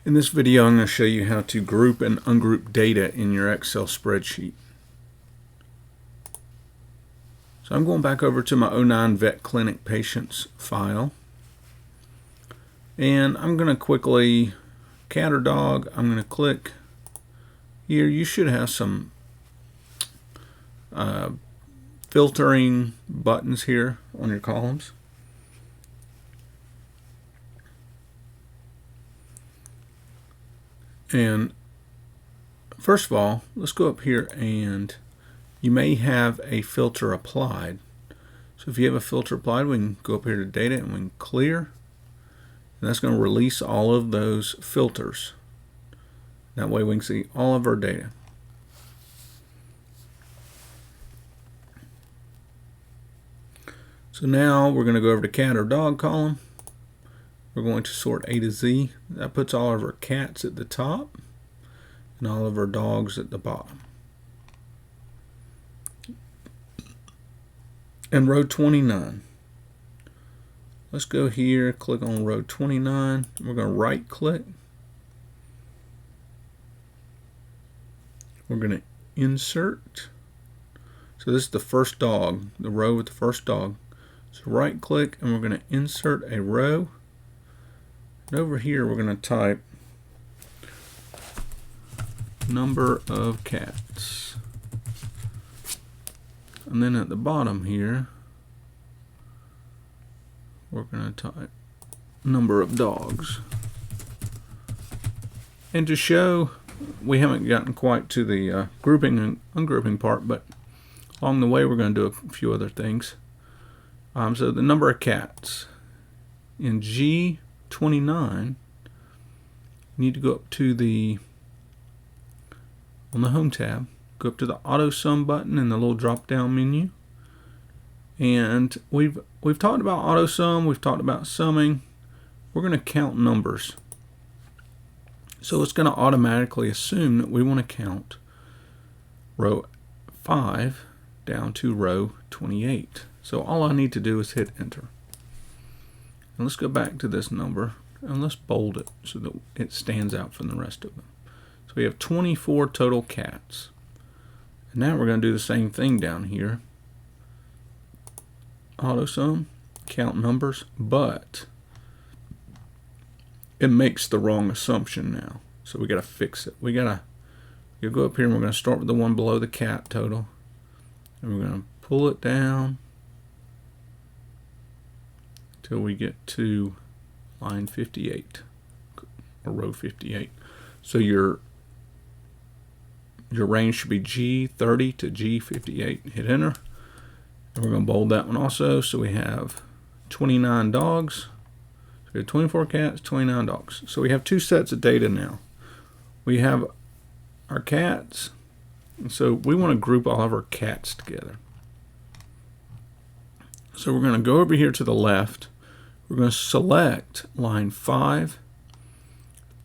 In this video, I'm going to show you how to group and ungroup data in your Excel spreadsheet. So I'm going back over to my 09 Vet Clinic Patients file. And I'm going to quickly, cat or dog, I'm going to click here. You should have some filtering buttons here on your columns. And first of all, let's go up here, and you may have a filter applied. So if you have a filter applied, we can go up here to data and we can clear, and that's going to release all of those filters. That way we can see all of our data. So now we're going to go over to cat or dog column. We're going to sort A to Z. That puts all of our cats at the top and all of our dogs at the bottom. And row 29. Let's go here, click on row 29. We're going to right click. We're going to insert. So this is the first dog, the row with the first dog. So right click and we're going to insert a row. And over here we're going to type number of cats. And then at the bottom here we're going to type number of dogs. And to show, we haven't gotten quite to the grouping and ungrouping part, but along the way we're going to do a few other things. So the number of cats in G29, you need to go up to the, on the home tab, go up to the auto sum button in the little drop down menu. And we've talked about auto sum, we've talked about summing. We're going to count numbers. So it's going to automatically assume that we want to count row 5 down to row 28. So all I need to do is hit enter. And let's go back to this number and let's bold it so that it stands out from the rest of them. So we have 24 total cats. And now we're going to do the same thing down here. Auto sum, count numbers, but it makes the wrong assumption now. So we got to fix it. We got to go up here and we're going to start with the one below the cat total. And we're going to pull it down till we get to line 58 or row 58. So your range should be G30 to G58. Hit enter. And we're going to bold that one also. So we have 29 dogs. So we have 24 cats, 29 dogs. So we have two sets of data now. We have our cats. And so we want to group all of our cats together. So we're going to go over here to the left. We're going to select line 5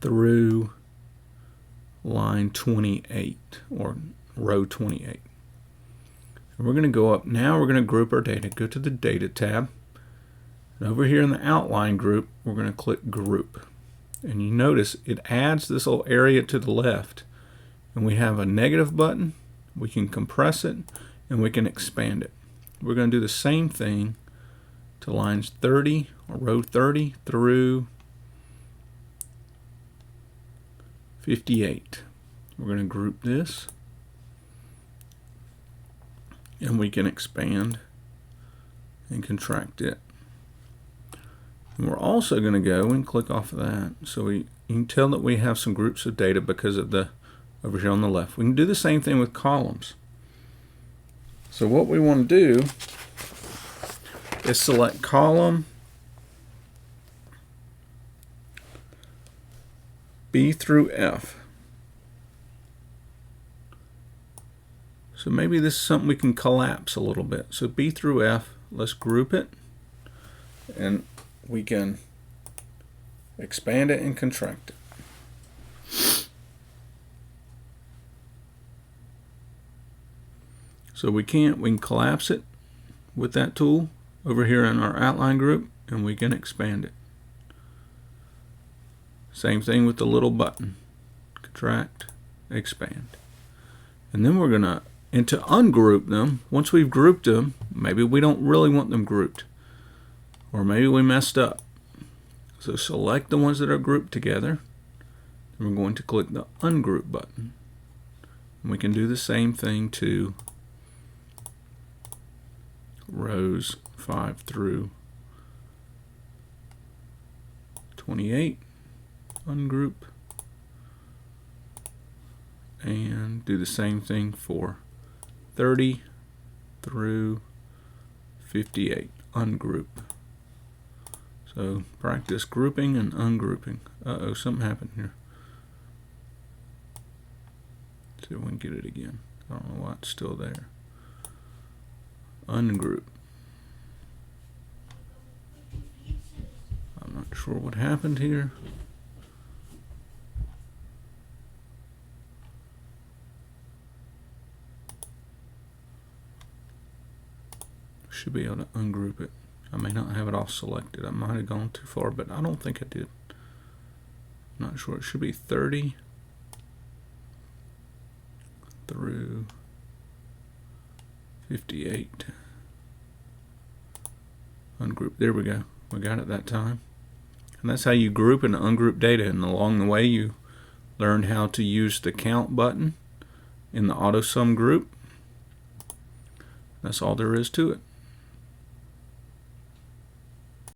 through line 28 or row 28. And we're going to go up. Now we're going to group our data. Go to the data tab. And over here in the outline group, we're going to click group. And you notice it adds this little area to the left. And we have a negative button. We can compress it and we can expand it. We're going to do the same thing to lines 30 or row 30 through 58. We're going to group this and we can expand and contract it. And we're also going to go and click off of that. So you can tell that we have some groups of data because of the over here on the left. We can do the same thing with columns. So what we want to do is select column B through F. So maybe this is something we can collapse a little bit. So B through F, let's group it, and we can expand it and contract it. So we can collapse it with that tool over here in our outline group, and we can expand it. Same thing with the little button. Contract, expand. And then we're going to ungroup them. Once we've grouped them, maybe we don't really want them grouped. Or maybe we messed up. So select the ones that are grouped together. And we're going to click the ungroup button. And we can do the same thing to rows 5 through 28. Ungroup. And do the same thing for 30 through 58. Ungroup. So practice grouping and ungrouping. Uh-oh, something happened here. See if we can get it again. I don't know why it's still there. Ungroup. I'm not sure what happened here. Should be able to ungroup it. I may not have it all selected. I might have gone too far, but I don't think I did. I'm not sure. It should be 30 through 58. Ungroup. There we go. We got it that time. And that's how you group and ungroup data. And along the way, you learned how to use the count button in the AutoSum group. That's all there is to it.